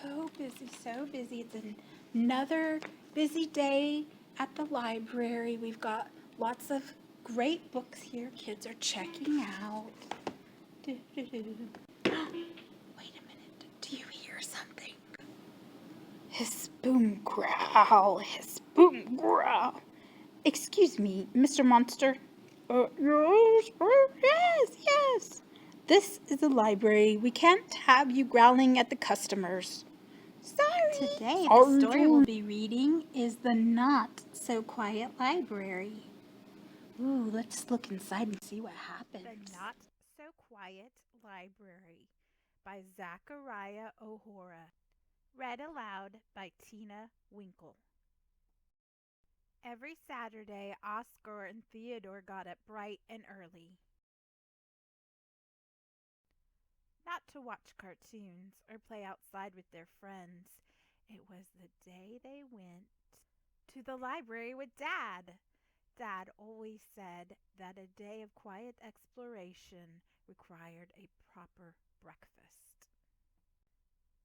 so busy, so busy. It's another busy day at the library. We've got lots of great books here. Kids are checking out. Wait a minute. Do you hear something? His boom growl. His boom growl. Excuse me, Mr. Monster. Yes. This is a library. We can't have you growling at the customers. Sorry. Today, the story we'll be reading is The Not So Quiet Library. Ooh, let's look inside and see what happens. The Not So Quiet Library by Zachariah O'Hora. Read aloud by Tina Winkle. Every Saturday, Oscar and Theodore got up bright and early. Not to watch cartoons or play outside with their friends. It was the day they went to the library with Dad. Dad always said that a day of quiet exploration required a proper breakfast.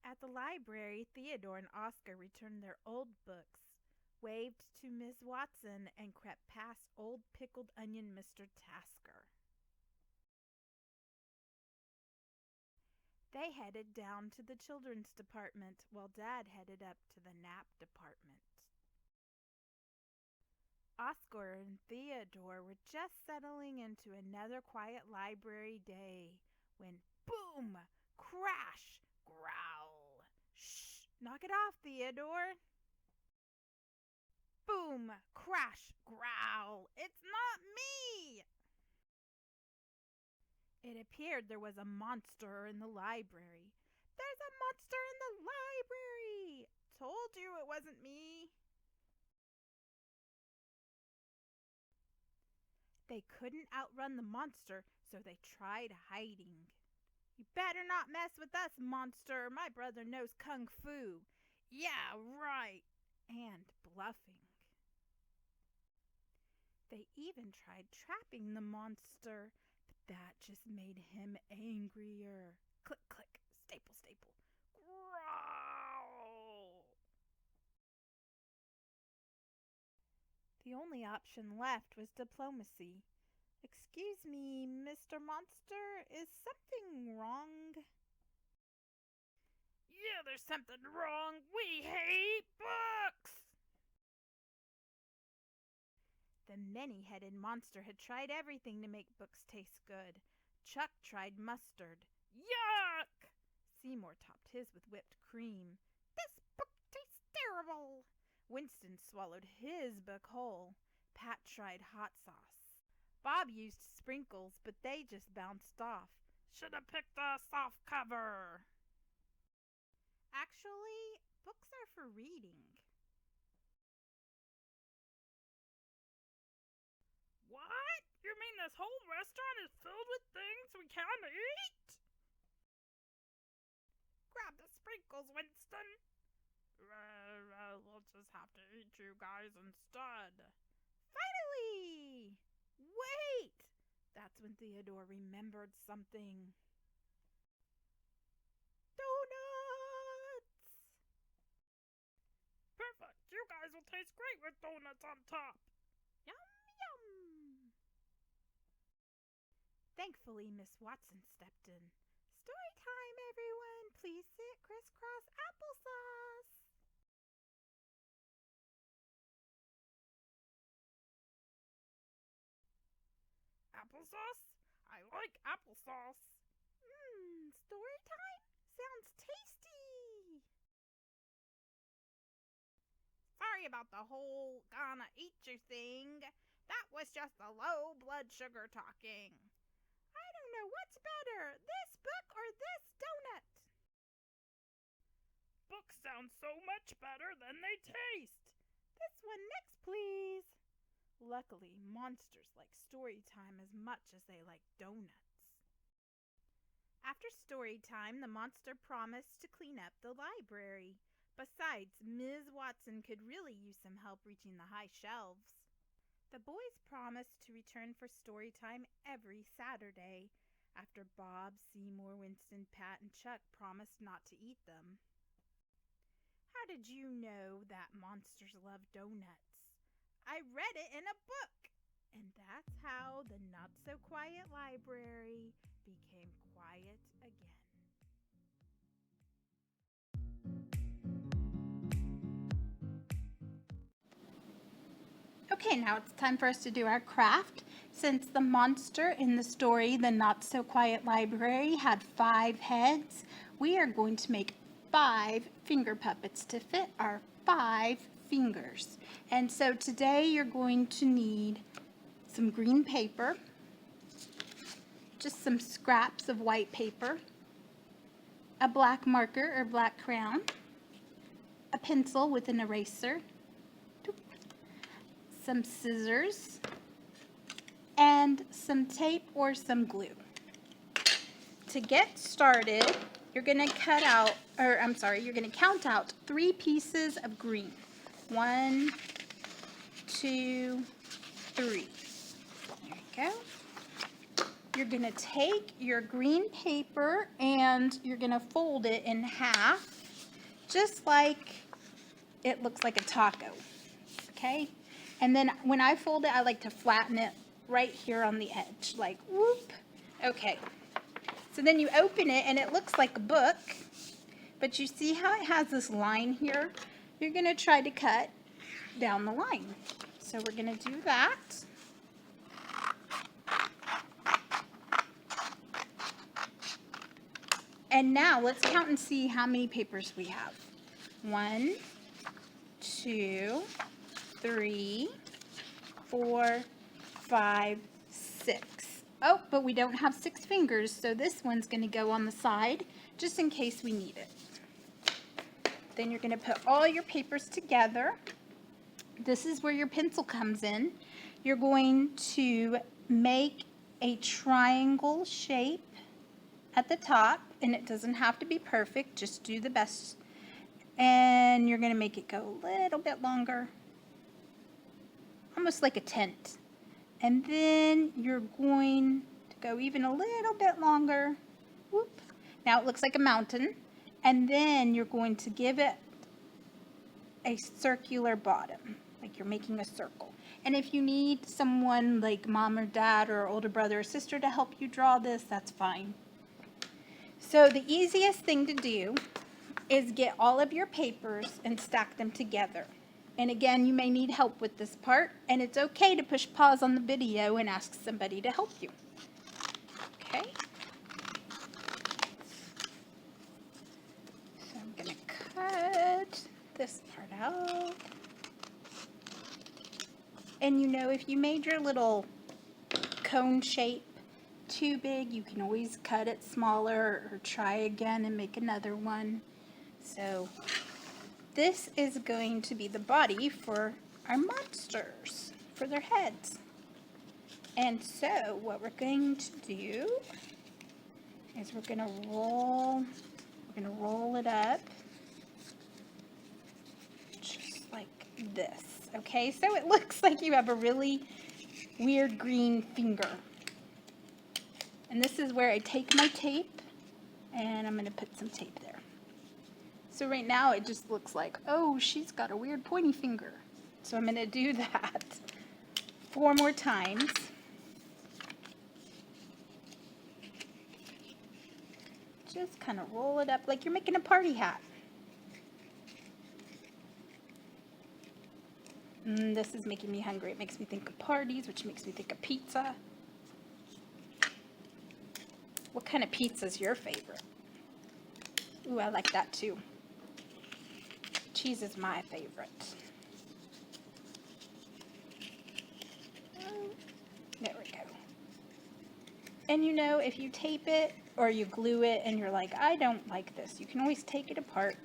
At the library, Theodore and Oscar returned their old books, waved to Ms. Watson, and crept past old pickled onion Mr. Tasker. They headed down to the children's department while Dad headed up to the nap department. Oscar and Theodore were just settling into another quiet library day when boom, crash, growl. Shh, knock it off, Theodore. Boom, crash, growl. It's not me. It appeared there was a monster in the library. There's a monster in the library. Told you it wasn't me. They couldn't outrun the monster, so they tried hiding. You better not mess with us, monster. My brother knows kung fu. Yeah, right. And bluffing. They even tried trapping the monster, but that just made him angrier. Click, click, staple, staple. Growl! The only option left was diplomacy. Excuse me, Mr. Monster, is something wrong? Yeah, there's something wrong. We hate books! The many-headed monster had tried everything to make books taste good. Chuck tried mustard. Yuck! Seymour topped his with whipped cream. This book tastes terrible! Winston swallowed his book whole. Pat tried hot sauce. Bob used sprinkles, but they just bounced off. Should have picked a soft cover. Actually, books are for reading. What? You mean this whole restaurant is filled with things we can't eat? Grab the sprinkles, Winston. We'll just have to eat you guys instead. Finally! Wait! That's when Theodore remembered something. Donuts! Perfect! You guys will taste great with donuts on top. Yum, yum! Thankfully, Miss Watson stepped in. Story time, everyone! Please sit crisscross applesauce! Applesauce? I like applesauce. Story time? Sounds tasty! Sorry about the whole gonna eat you thing. That was just the low blood sugar talking. I don't know what's better, this book or this donut. Books sound so much better than they taste. This one next, please. Luckily, monsters like story time as much as they like donuts. After story time, the monster promised to clean up the library. Besides, Ms. Watson could really use some help reaching the high shelves. The boys promised to return for story time every Saturday, after Bob, Seymour, Winston, Pat, and Chuck promised not to eat them. How did you know that monsters love donuts? I read it in a book. And that's how the not so quiet library became quiet again. Okay, now it's time for us to do our craft. Since the monster in the story, The Not So Quiet Library, had 5 heads, we are going to make 5 finger puppets to fit our 5 fingers. And so today you're going to need some green paper, just some scraps of white paper, a black marker or black crayon, a pencil with an eraser, some scissors, and some tape or some glue. To get started, you're going to count out 3 pieces of green. 1, 2, 3. There you go. You're going to take your green paper and you're going to fold it in half, just like it looks like a taco. Okay? And then when I fold it, I like to flatten it right here on the edge, like whoop. Okay. So then you open it and it looks like a book, but you see how it has this line here? You're going to try to cut down the line. So we're going to do that. And now let's count and see how many papers we have. 1, 2, 3, 4, 5, 6. Oh, but we don't have 6 fingers, so this one's going to go on the side just in case we need it. Then you're going to put all your papers together. This is where your pencil comes in. You're going to make a triangle shape at the top, and it doesn't have to be perfect, just do the best. And you're going to make it go a little bit longer, almost like a tent. And then you're going to go even a little bit longer. Whoop. Now it looks like a mountain. And then you're going to give it a circular bottom, like you're making a circle. And if you need someone like mom or dad or older brother or sister to help you draw this, that's fine. So the easiest thing to do is get all of your papers and stack them together. And again, you may need help with this part, and it's okay to push pause on the video and ask somebody to help you. Okay? So I'm going to cut this part out. And you know, if you made your little cone shape too big, you can always cut it smaller or try again and make another one. So this is going to be the body for our monsters, for their heads. And so what we're going to do is we're going to roll it up just like this. Okay, so it looks like you have a really weird green finger. And this is where I take my tape and I'm going to put some tape there. So right now it just looks like, oh, she's got a weird pointy finger. So I'm going to do that 4 more times. Just kind of roll it up like you're making a party hat. This is making me hungry. It makes me think of parties, which makes me think of pizza. What kind of pizza is your favorite? Ooh, I like that too. Cheese is my favorite. There we go. And you know, if you tape it or you glue it and you're like, I don't like this, you can always take it apart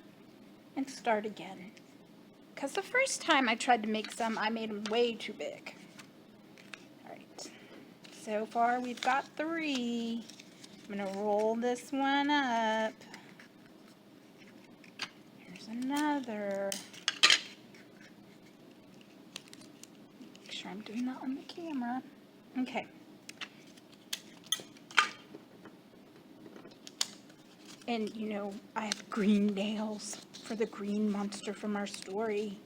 and start again. Because the first time I tried to make some, I made them way too big. Alright, so far we've got 3. I'm going to roll this one up. Here's another. Make sure I'm doing that on the camera. Okay. And you know, I have green nails for the green monster from our story.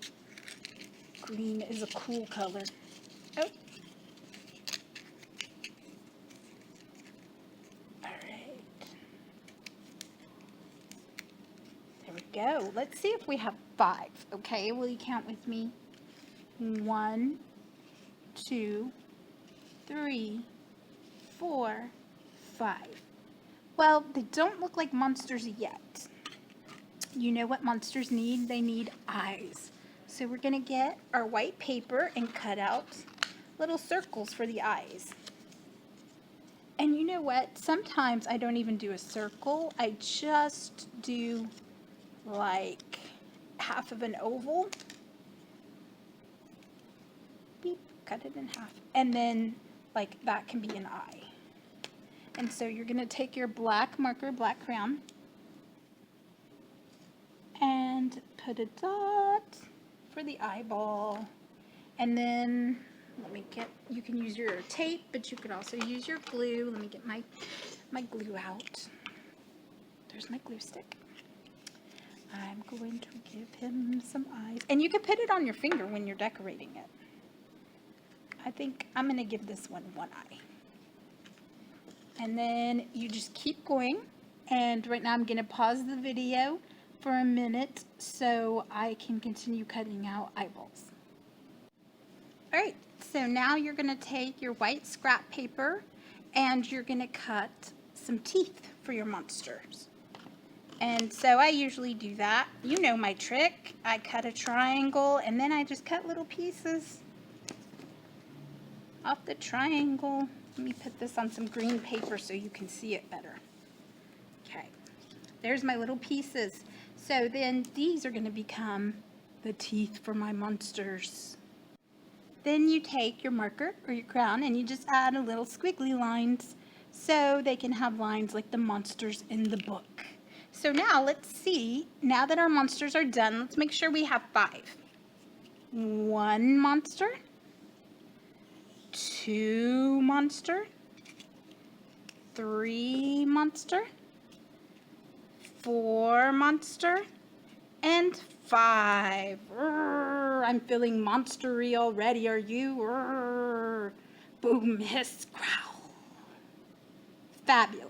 Green is a cool color. Oh. Alright. There we go. Let's see if we have 5. Okay, will you count with me? 1, 2, 3, 4, 5. Well, they don't look like monsters yet. You know what monsters need? They need eyes. So we're going to get our white paper and cut out little circles for the eyes. And you know what? Sometimes I don't even do a circle. I just do like half of an oval. Beep, cut it in half. And then like that can be an eye. And so you're going to take your black marker, black crayon, and put a dot for the eyeball. And then you can use your tape, but you could also use your glue. Let me get my glue out. There's my glue stick. I'm going to give him some eyes. And you can put it on your finger when you're decorating it. I think I'm going to give this one eye. And then you just keep going. And right now I'm going to pause the video for a minute so I can continue cutting out eyeballs. Alright, so now you're going to take your white scrap paper and you're going to cut some teeth for your monsters. And so I usually do that. You know my trick. I cut a triangle and then I just cut little pieces off the triangle. Let me put this on some green paper so you can see it better. Okay, there's my little pieces. So then these are going to become the teeth for my monsters. Then you take your marker or your crayon and you just add a little squiggly lines so they can have lines like the monsters in the book. So now let's see, now that our monsters are done, let's make sure we have 5. 1 monster, 2 monster, 3 monster, 4 monster, and 5. I'm feeling monstery already, are you? Boom, hiss, growl. Fabulous.